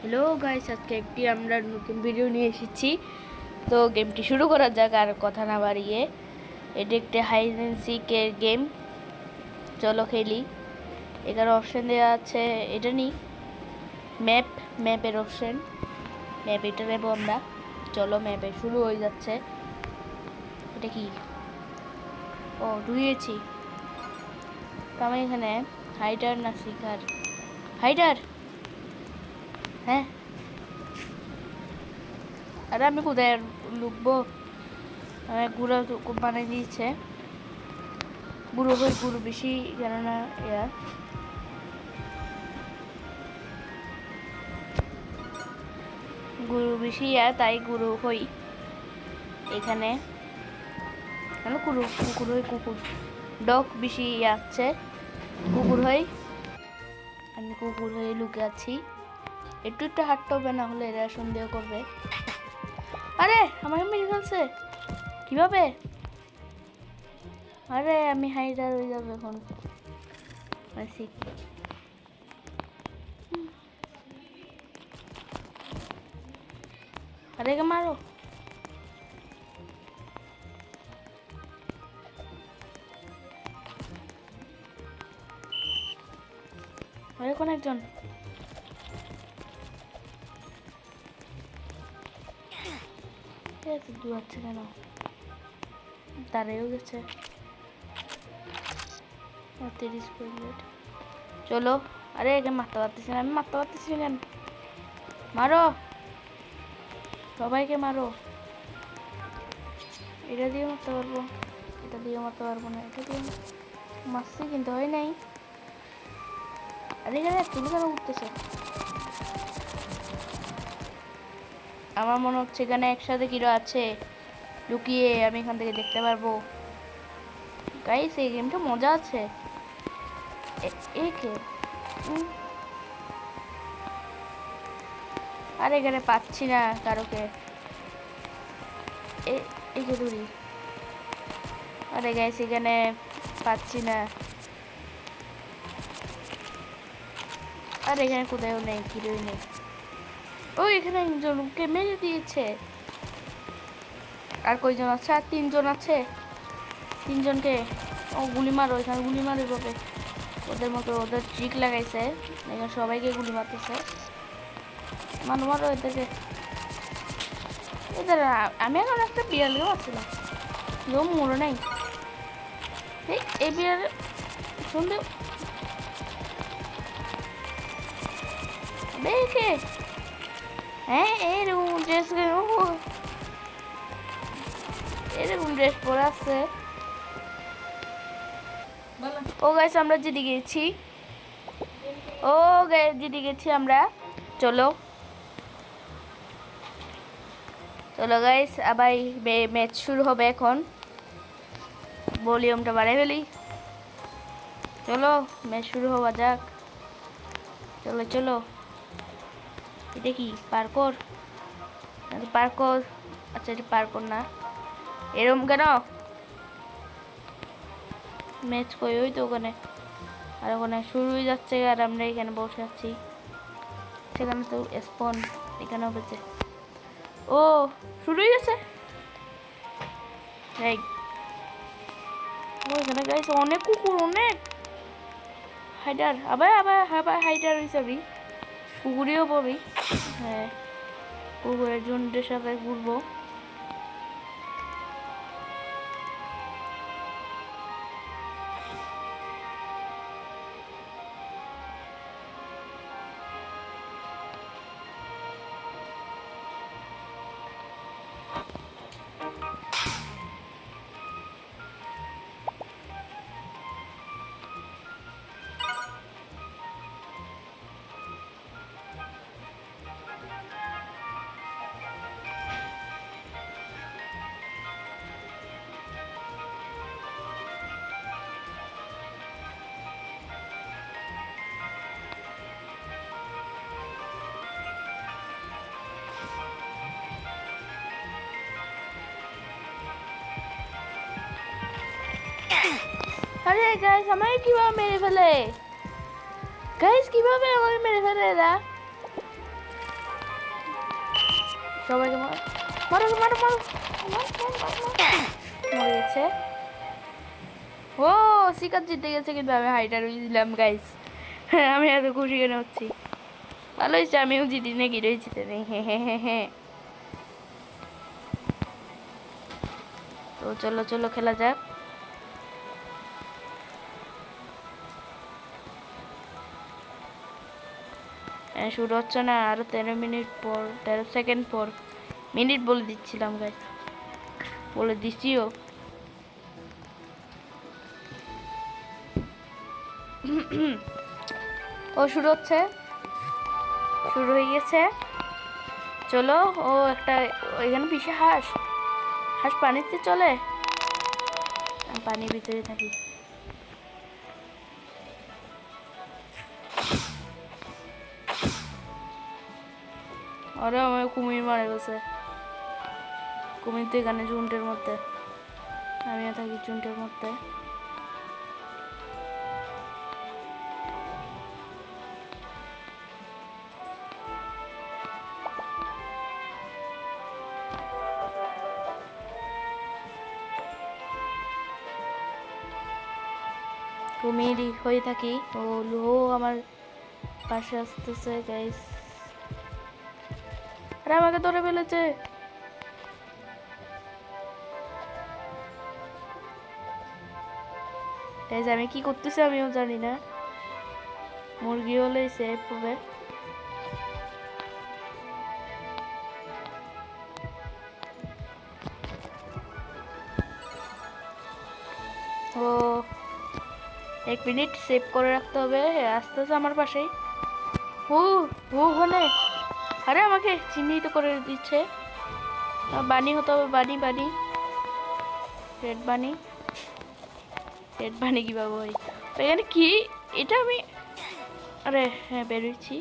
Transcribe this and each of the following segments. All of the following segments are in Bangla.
হ্যালো গাইস, আজকে একটি আমরা নতুন ভিডিও নিয়ে এসেছি। তো গেমটি শুরু করা যাক আর কথা না বাড়িয়ে। এটি একটি হাইড অ্যান্ড সিকের গেম। চলো খেলি। এখানে অপশন দেওয়া আছে, এটা নিই ম্যাপের অপশন। ম্যাপ এটা নেবো আমরা। চলো ম্যাপে শুরু হয়ে যাচ্ছে। এটা কি? ও ঢুকেছি। তো আমি এখানে হাইডার না সিকার? হাইডার। হ্যাঁ, আরে আমি কোথায় লুকবো? গুঁড়ো বানিয়ে দিয়েছে। গুঁড়ো বেশি কেননা গুঁড়ো বেশি তাই গুঁড়ো হই এখানে। কুকুর হই, কুকুর ডগ বেশি আছে। কুকুর হই, আমি কুকুর হয়ে লুকে আছি। একটু একটু হাঁটতে হবে, না হলে এরা সন্দেহ করবে। আরে আমাকে মেরে ফেলছে কিভাবে? আরে আমি হাইডার হয়ে যাবো এখন। আরে মারো। আরে কোন একজন? দৌড়াচ্ছে কেন? দাঁড়িয়েও গেছে। 30 মিনিট। চলো। আরে একে মারতে পারতেছি না, আমি মারতে পারতেছি না কেন? মারো, সবাইকে মারো। এটা দিয়ে মারতে পারবো, এটা দিয়ে মারতে পারবো না। এটা দিয়ে মারছি কিন্তু হয় নাই। আরে এখানে তুমি কেন উঠতেছে? আমার মনে হচ্ছে এখানে একসাথে কিরো আছে লুকিয়ে, আমি এখান থেকে দেখতে পারবো। গাইস এই গেমটা মজা আছে। একে আর এখানে পাচ্ছি না কারোকে। এই যে দূরি। আরে গাইস এখানে পাচ্ছি না। আর এখানে কোথাও নেই, কিরোই নেই। ও এখানে একজনকে মেরে দিয়েছে। আর কয়জন আছে? আর 3জন আছে। 3জনকে ও গুলি মারো, এখানে গুলি মারো এভাবে। ওদের মতো ওদের ট্রিক লাগাইছে, এখানে সবাইকে গুলি মারতেছে। মারো মারো এদেরকে। এদের আমি এখন একটা বিড়ালকে মারছিলাম, কেউ মরে নাই। এই বিড়াল শুনতে দেখে। হ্যাঁ এরকম ড্রেস পরে আছে। ও গাইস আমরা জিতে গেছি। ও গাইস জিতে গেছি আমরা। চলো চলো গাইস, আবার ম্যাচ শুরু হবে এখন। ভলিউমটা বাড়াই ফেলি। চলো ম্যাচ শুরু হওয়া যাক। চলো চলো। এটা কি পার্কর? পার্কর। আচ্ছা এটা পার্কর না। এরকম কেন? ম্যাচ কই? ওই তো ওখানে। আর ওখানে শুরু হয়ে যাচ্ছে আর আমরা এখানে বসে আছি। সেখানে তো স্পন এখানেও বেঁচে। ও শুরু হয়ে গেছে। ওইখানে গাইছে অনেক কুকুর, অনেক হাইডার। আবার আবার আবার হাইডার হিসাবে কুকুরেও পাবি। হ্যাঁ, কুকুরের ঝুন্ডের সাথে ঘুরবো। আরে গাইস আমাকে কিভাবে মেরে ফেলে? গাইস কিভাবে আমাকে মেরে ফেলে এরা? সবাইকে মারো মারো মারো, মরে গেছে। ও শিকার জিতে গেছে, কিন্তু আমি হাইটার দিলাম গাইস। হ্যাঁ আমি এত খুশি কেন হচ্ছি, ভালো হয়েছে আমিও জিতি নাকি রয়েছি। হ্যাঁ তো চলো চলো খেলা যাক। শুরু হচ্ছে না, আরো 13 মিনিট পর, 13 সেকেন্ড পর। মিনিট বলে দিচ্ছিলাম গাইস, বলে দিচ্ছিও। ও শুরু হচ্ছে, শুরু হয়ে গেছে। চলো। ও একটা ওইখানে পিছে হাঁস, হাঁস পানিতে চলে, আমি পানির ভিতরে থাকি। আরে আমার কুমির মারা গেছে, কুমির তো এখানে ঝুন্টের মধ্যে, আমিও থাকি ঝুন্টের মধ্যে। কুমিরই হয়ে থাকি। ও লো আমার পাশে আসতেছে গাইস, আরে আমাকে ধরে ফেলেছে। গাইস আমি কি করতেছি আমিও জানি না, মুরগি হলেই সেফ হবে। ও 1 মিনিট সেভ করে রাখতে হবে, আস্তে আস্তে আমার পাশেই। ও ও ওখানে, আরে আমাকে চিহ্নিত করে দিচ্ছে। বানি হতে হবে, বানি বানি, রেড বানি। রেড বানি কীভাবে হয় এখানে কি, এটা আমি, আরে হ্যাঁ বেরোচ্ছি,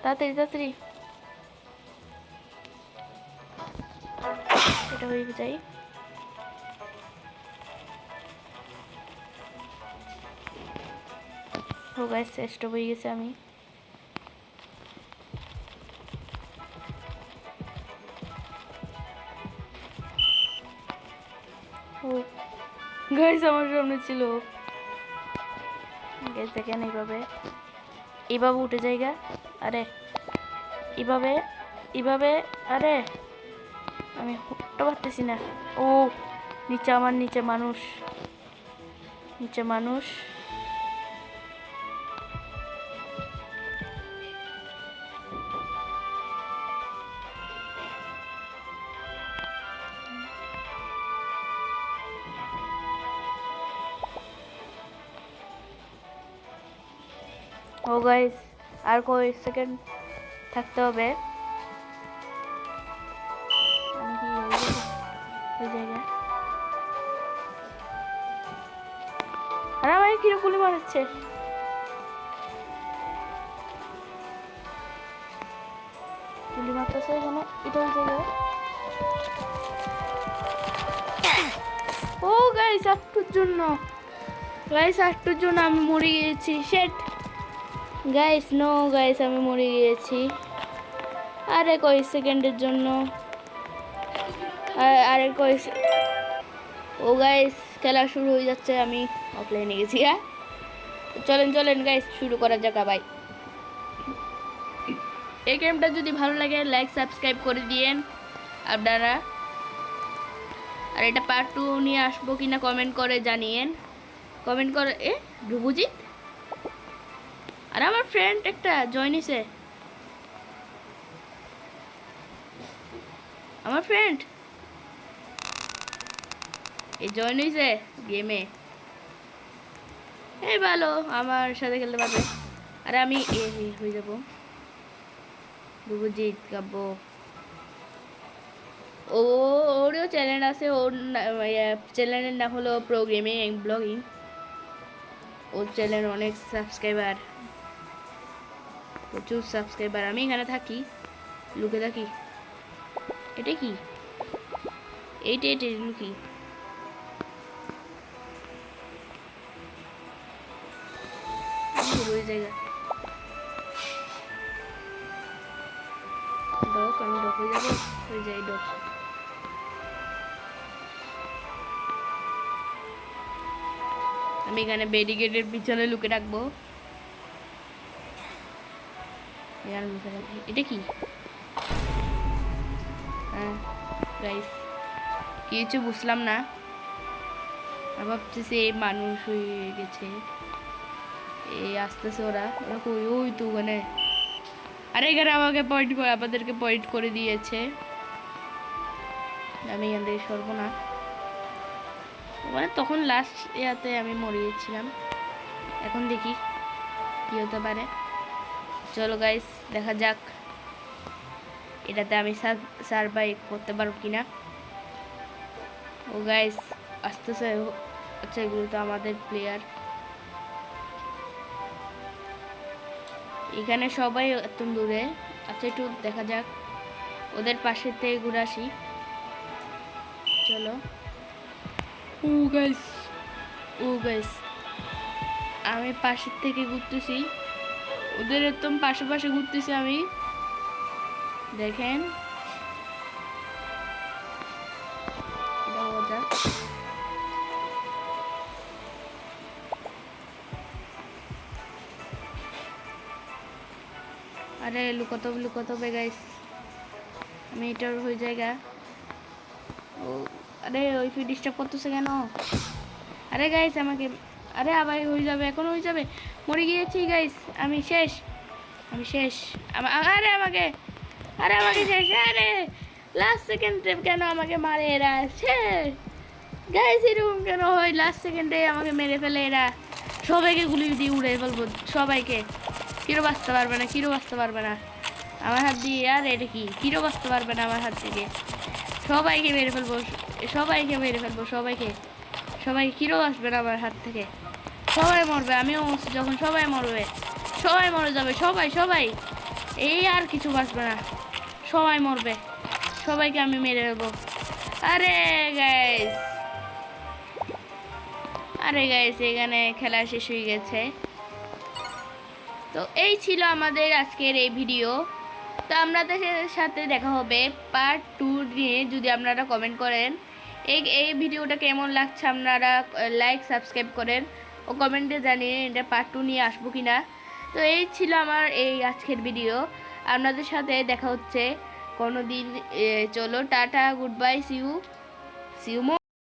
তাড়াতাড়ি তাড়াতাড়ি এটা হয়ে যাই। ও গাইস স্টপ হয়ে গেছে আমি। ও গাইস আমার সামনে ছিল। গাইস দেখেন এইভাবে, এইভাবে উঠে জায়গা, আরে এইভাবে এইভাবে, আরে আমি উঠতে পারতেছি না। ও নিচে, আমার নিচে মানুষ, নিচে মানুষ। ও গাইস আর কয় সেকেন্ড থাকতে হবে, আমি কি ওই জায়গা, আর আমাকে কিরকম গুলি মারাচ্ছে। গুলি মারতেছে এখানে, এটা ওই জায়গায়। ও গাইস একটুর জন্য, গাইস একটুর জন্য আমি মরে গিয়েছি। শেট গাইস, নো গাইস আমি মরে গিয়েছি, আরে কয় সেকেন্ডের জন্য, আরে কয়। ও গাইস খেলা শুরু হয়ে যাচ্ছে, আমি অফলাইনে গেছি। হ্যাঁ চলেন চলেন গাইস শুরু করা যাক ভাই। এই গেমটা যদি ভালো লাগে লাইক সাবস্ক্রাইব করে দিয়েন আপনারা, আর এটা পার্ট 2 নিয়ে আসবো কিনা কমেন্ট করে জানিয়েন, কমেন্ট করে। ধ্রুবজিৎ, আর আমার ফ্রেন্ড একটা জয়েন হয়েছে, আমার ফ্রেন্ড এই জয়েন হয়েছে গেমে, এই ভালো আমার সাথে খেলতে পারবে। আর আমি হয়ে যাবো ধ্রুবজিৎ কাব্য। ওরও চ্যানেল আছে, ওর চ্যানেলের নাম হলো প্রো গেমিং ব্লগিং। ওর চ্যানেল অনেক সাবস্ক্রাইবার, প্রচুর সাবস্ক্রাইবার। আমি এখানে থাকি, লুকে থাকি। এটা কি, এইটা এইটা লুকি। জায়গা ডক, আমি ডক হয়ে যাবো, হয়ে যাই ডক। আমি এখানে ব্যারিকেডের পিছনে লুকে রাখবো। এটা কি? হ্যাঁ গাইস, কিছু বুঝলাম না। আমি ভাবতেছি এই মানুষ হয়ে গেছে, এই আসতেছে ওরা, ওরা কই? ওই তো ওখানে। আরে এখানে আমাকে পয়েন্ট করে, আমাদেরকে পয়েন্ট করে দিয়েছে। আমি এখান থেকে সরবো না। মানে তখন লাস্ট ইয়াতে আমি মরিয়েছিলাম। এখন দেখি কি হতে পারে। চলো গাইস, দেখা যাক এটাতে আমি সার্ভাইভ করতে পারবো কিনা। ও গাইস আসতেছে। আচ্ছা, এগুলো তো আমাদের প্লেয়ার। এখানে সবাই এত দূরে। আচ্ছা, একটু দেখা যাক, ওদের পাশে থেকে ঘুরে আসি। চলো। ও গাইস, ও গাইস, আমি পাশের থেকে ঘুরতেছি, ওদের একদম পাশে পাশে ঘুরতেছি আমি। দেখেন আরে লুকোতে হবে গাইস। আমি এটার হয়ে জায়গা। ও আরে ওই ফি ডিস্টার্ব করতেছে কেন? আরে গাইস আমাকে, আরে আবার হয়ে যাবে, এখন হয়ে যাবে। মরে গিয়েছি গাইস, আমি শেষ, আমি শেষ। আরে আমাকে, আরে আমাকে শেষ। আরে লাস্ট সেকেন্ডে কেন আমাকে মারে এরা? শেষ গাইস, এরকম কেন হয়? লাস্ট সেকেন্ডে আমাকে মেরে ফেলে এরা। সবাইকে গুলি দিয়ে উড়ে ফেলবো সবাইকে। কিরো বাঁচতে পারবে না, কিরো বাঁচতে পারবে না আমার হাত দিয়ে। আর এটা কি? কিরো বাঁচতে পারবে না আমার হাত থেকে। সবাইকে মেরে ফেলবো, সবাইকে মেরে ফেলবো, সবাইকে, সবাই কিরো আসবে না আমার হাত থেকে। সবাই মরবে, আমিও যখন সবাই মরবে, সবাই মরে যাবে, সবাই সবাই। এই আর কিছু বাঁচবে না, সবাই মরবে, সবাইকে আমি মেরে দেবো। আরে গাইস, আরে গাইস, এখানে খেলা শেষ হয়ে গেছে। তো এই ছিল আমাদের আজকের এই ভিডিও। তো আপনাদের সাথে দেখা হবে পার্ট 2 নিয়ে। যদি আপনারা কমেন্ট করেন এই ভিডিওটা কেমন লাগছে, আপনারা লাইক সাবস্ক্রাইব করেন ও কমেন্টে জানিয়ে এটা পার্ট 2 নিয়ে আসবো কিনা। তো এই ছিল আমার এই আজকের ভিডিও। আপনাদের সাথে দেখা হচ্ছে কোনো দিন। চলো tata, good bye, see you.